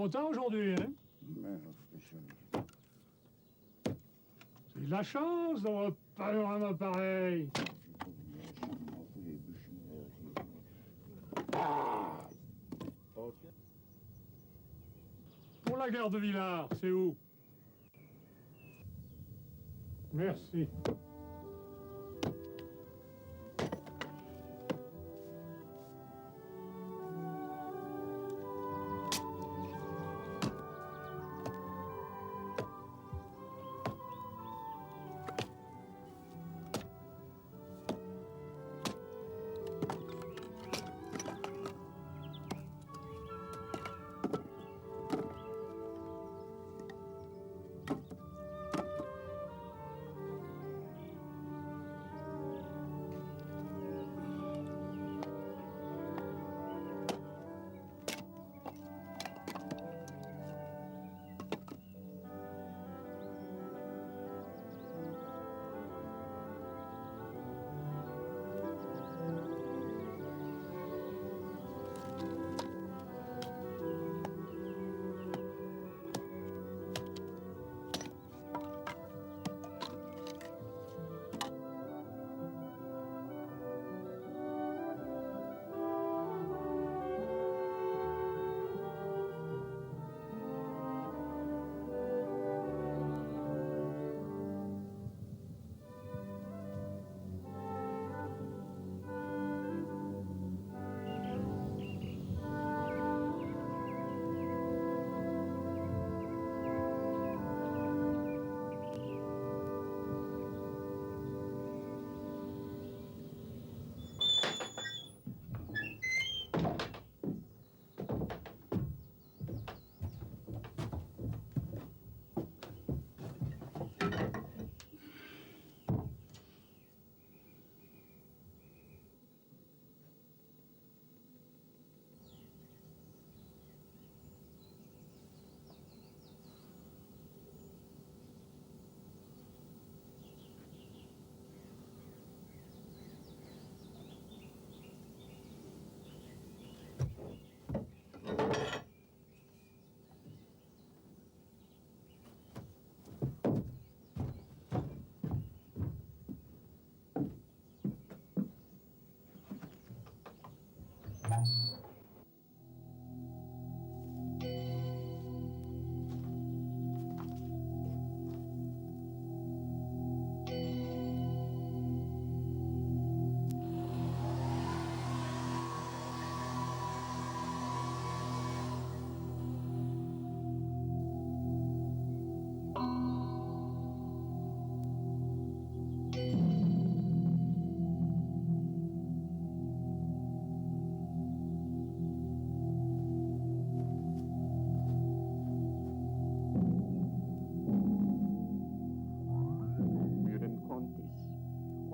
Content aujourd'hui, hein? C'est de la chance d'avoir un panorama pareil. Pour la gare de Villars, c'est où? Merci.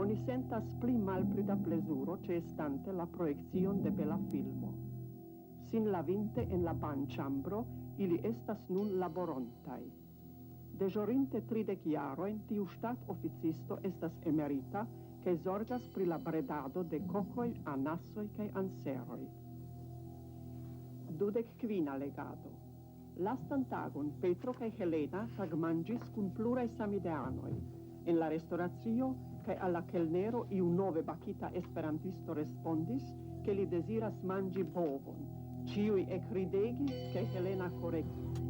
Oni sentas pli malpli da plezuro ĉeestante la projekcion de bela filmo. Sin lavinte en la banĉambro, ili estas nun laborontaj. Deĵorinte 30 jarojn, tiu ŝtatoficisto estas emerita kaj zorgas pri la bredado de kokoj, anasoj kaj anseroj. 25. legado. Lastan tagon Petro kaj Helena tagmanĝis kun pluraj samideanoj. En la restoracio kaj alla kelnero iu nove bakita esperantisto respondis, ke li deziras manĝi bovon. Ĉiuj ekridegis, kaj Helena korektis.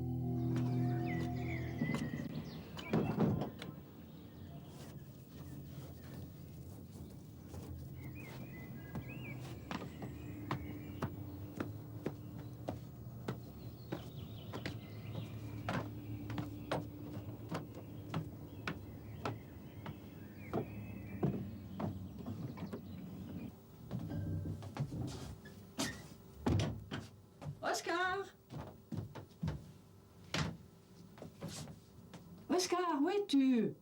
Oscar! Oscar, où es-tu?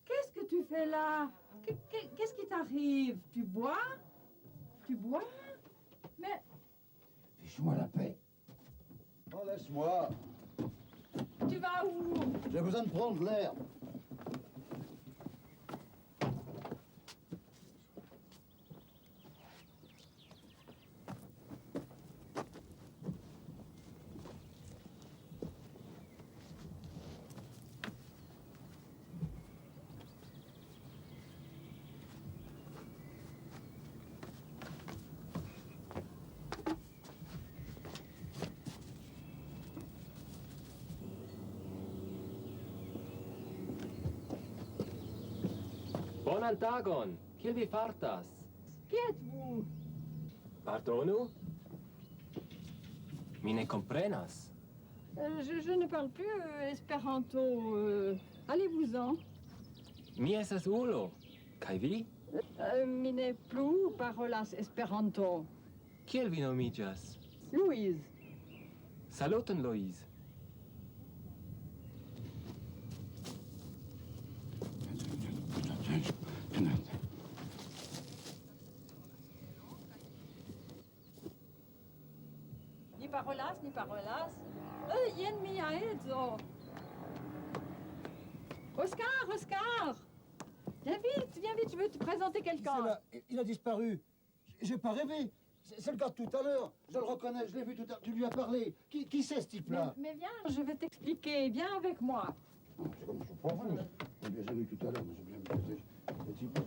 Qu'est-ce que tu fais là? Qu'est-ce qui t'arrive? Tu bois? Tu bois? Mais... Fiche-moi la paix. Oh, laisse-moi. Tu vas où? J'ai besoin de prendre l'air. Bonan tagon, kiel vi fartas? Qui êtes-vous? Pardonu? Mi ne comprenas. Je ne parle plus espéranto. Allez-vous-en. Mi estas ulo. Kaj vi? Mi ne plu parolas esperanto. Kiel vi nomiĝas? Louise. Saluton, Louise. Ni parolas. Jen mia edzo. Oscar! Viens vite, je veux te présenter quelqu'un. Il a disparu. J'ai pas rêvé. C'est le gars de tout à l'heure. Je le reconnais, je l'ai vu tout à l'heure. Tu lui as parlé. Qui c'est ce type-là? Mais viens, je vais t'expliquer. Viens avec moi. C'est comme je suis pas vous. J'ai vu tout à l'heure, mais j'ai bien vu. Le type,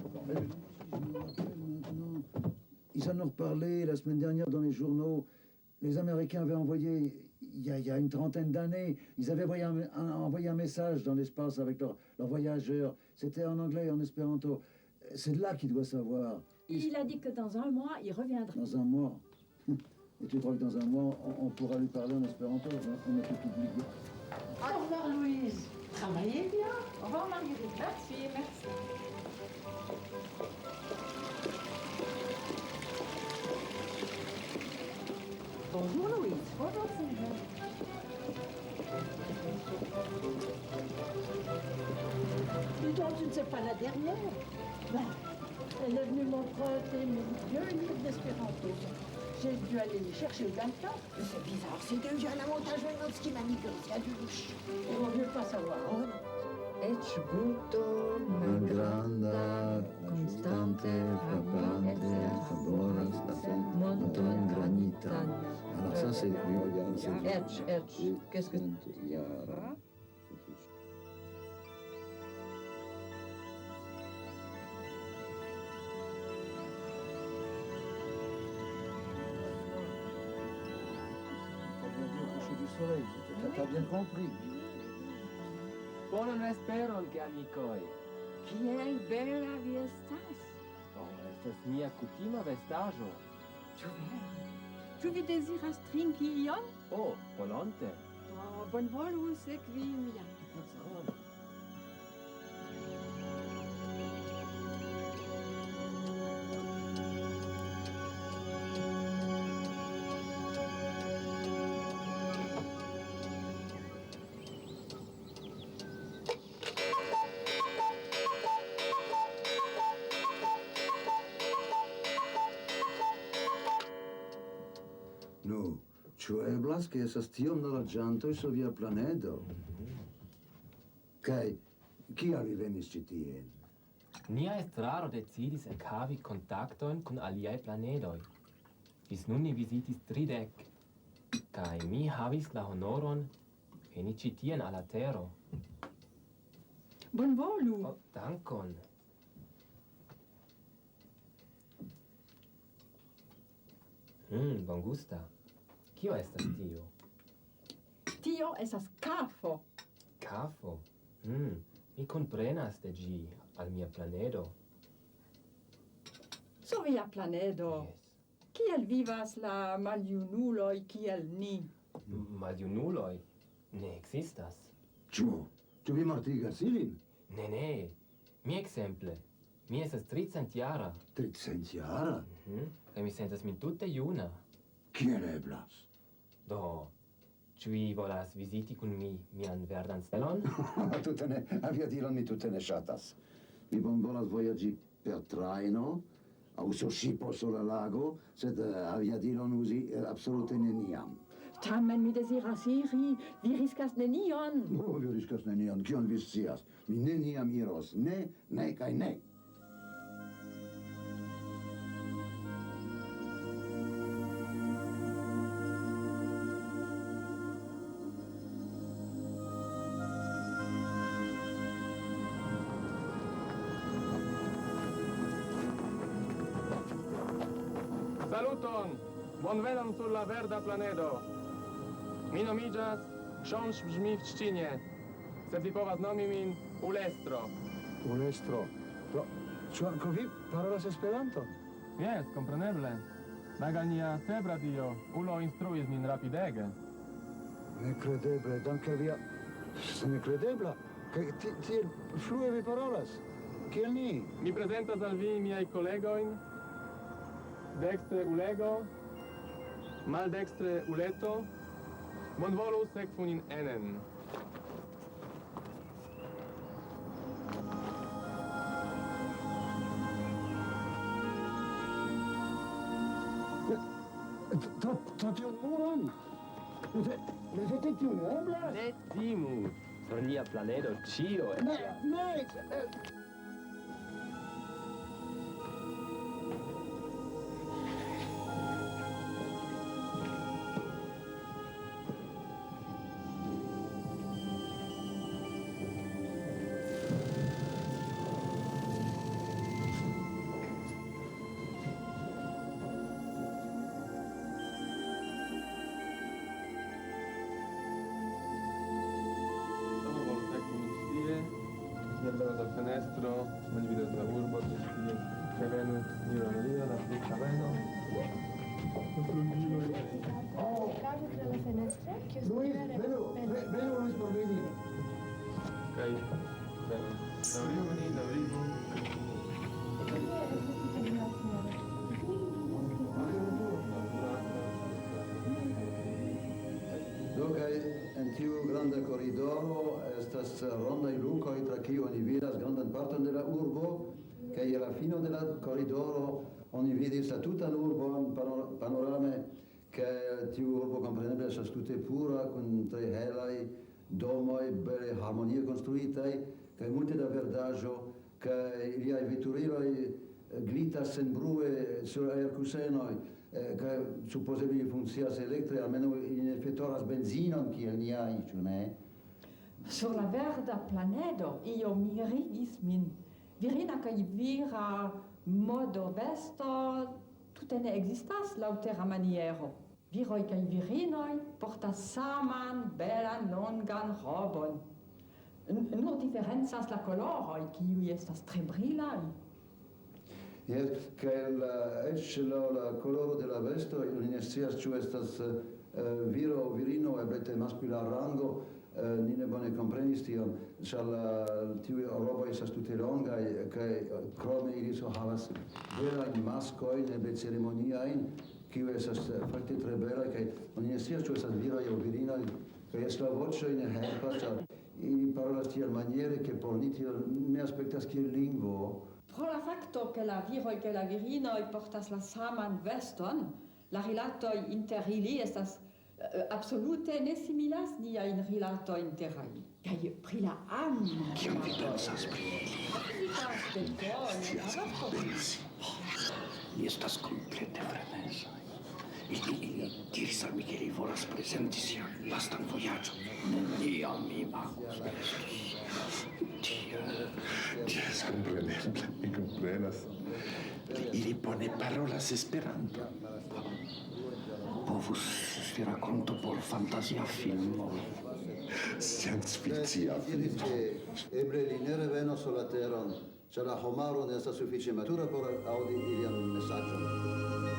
ils en ont reparlé la semaine dernière dans les journaux. Les Américains avaient envoyé, il y a une trentaine d'années, ils avaient envoyé un message dans l'espace avec leurs voyageurs. C'était en anglais et en espéranto. C'est de là qu'il doit savoir. Il a dit que dans un mois, il reviendra. Dans un mois. Et tu crois que dans un mois, on pourra lui parler en espéranto? On a tout oublié. Au revoir, Louise. Travaillez bien. Au revoir, Marguerite. Merci. Bonjour, Louise. Bonjour, Sylvain. Dis donc, tu ne sais pas la dernière? Elle est venue m'emprunter deux livres d'espéranto. J'ai dû aller les chercher au Galta. C'est bizarre, c'est que j'ai un avantage qui m'a mis comme ça du louche. Il vaut mieux pas savoir. Ecce brutto, granda, constante, frappante, faboras, molto granita. Alors ça, c'est... Etch. Qu'est-ce que... T'as bien compris. Bonan vesperon, geamikoj. Kiel bela vi estas. Estas mia kutima vestaĵo. Ĉu vi deziras trinki ion? Volonte. Bonvolu sekvi mian personon. Nu, ĉu eblas, ke estas tiom da loĝantoj sur via planedo? Kaj kial vi venis ĉi tien? Nia estraro decidis ekhavi kontaktojn kun aliaj planedoj. Ĝis nun ni vizitis 30. Kaj mi havis la honoron veni ĉi tien al la Tero. Bonvolu. Dankon. Bongusta. Kio estas tio? Tio estas kafo. Kafo. Mi komprenas de ĝi al mia planedo. Sur via planedo. Kiel vivas la maljunuloj kiel ni? Maljunuloj ne ekzistas. Ĉu vi mortigas ilin? Ne. Mi ekzemple. Mi estas 300-jara. 300-jara? Kaj mi sentas min tute juna. Kiel eblas? Do, ĉu vi volas viziti kun mi mian verdan stelon? Tute ne, aviadilon mi tute ne ŝatas. Mi bonvolas vojaĝi per trajno aŭ sur ŝipo sur la lago, sed aviadilon uzi absolute neniam. Tamen mi deziras iri. Vi riskas nenion. Vi riskas nenion, kion vi scias? Mi neniam iros. Ne kaj ne. Saluton! Bonvenon sur la verda planedo. Mi nomiĝas Książ brzmi w trzcinie, sed vi povas nomi min Ulestro. Ulestro. Ĉu ankaŭ vi parolas Esperanton? Jes, kompreneble. Magania febra dio, ulo instruis min rapidege. Nekredeble, danke al via... Nekredebla! Kaj tiel flue vi parolas? Kiel ni? Mi prezentas al vi miaj kolegojn. Dekstre Ulego, maldekstre Uleto. Bonvolu sekvu nin enen. Tra tiun muron? Levete tiun eblas? Ne timu, sur nia planedo ĉio eblas. Ne! Dal fenestro, ogni video della urbo, che venu, io la via, la frutta veno. Кажуть dalla finestra che Luis, venu Luis Borbini. Ok, bene. D'aurigo. En tiu granda koridoro estas rondaj lukoj, tra kiuj oni vidas grandan parton de la urbo, kaj je la fino de la koridoro oni vidis la tutan urbon panorame, kaj tiu urbo kompreneble estas tute pura, kun tre helaj domoj, bele harmonie konstruitaj, kaj multe da verdaĵo, kaj iliaj veturiloj glitas senbrue sur aerkusenoj. Che supposeble funkcias elektre, almeno in effettoras benzinon kiel niaj, ĉu ne? Sur la verda planedo io mirigis min. Virina kaj vira modo vesto tute ne ekzistas laŭ terra maniero. Viroj kaj virinoj portas saman belan longan robon. Nur diferencas la koloroj, kiuj estas tre brilaj. Yes, che eĉ la koloro de la vesto, oni ne scias ĉu estas viro aŭ virino, eble de maskula rango, ni ne bone komprenis tion, ĉar tiuj roboj estas tute longaj, kaj krome ili havas belajn maskojn, eble ceremoniajn, kiuj estas fakte tre belaj, kaj oni ne scias ĉu estas viroj aŭ virinoj, kaj la voĉoj ne helpas, ĉar ili parolas tiamaniere, ke por ni tio ne aspektas kiel lingvo. Pro la facto che la viroj kaj la virinoj portas la saman veston, la rilatoj inter ili estas absolute ne similas niajn rilatojn teraj. Kaj pri la amo. Kion vi pensas pri ili? Mi estas komplete frenezaj. Ili diris al mi che li volas prezenti sian lastan vojaĝon. Neniam mi imagus ke estus tiel. Jes, kompreneble, mi komprenas. Ili bone parolas Esperanton. Povus esti rakonto por fantazia filmo. Scienc-fikcia filmo. Eble li ne revenos sur la teron, ĉar la homaro ne estas sufiĉe matura por aŭdi ilian mesaĝon.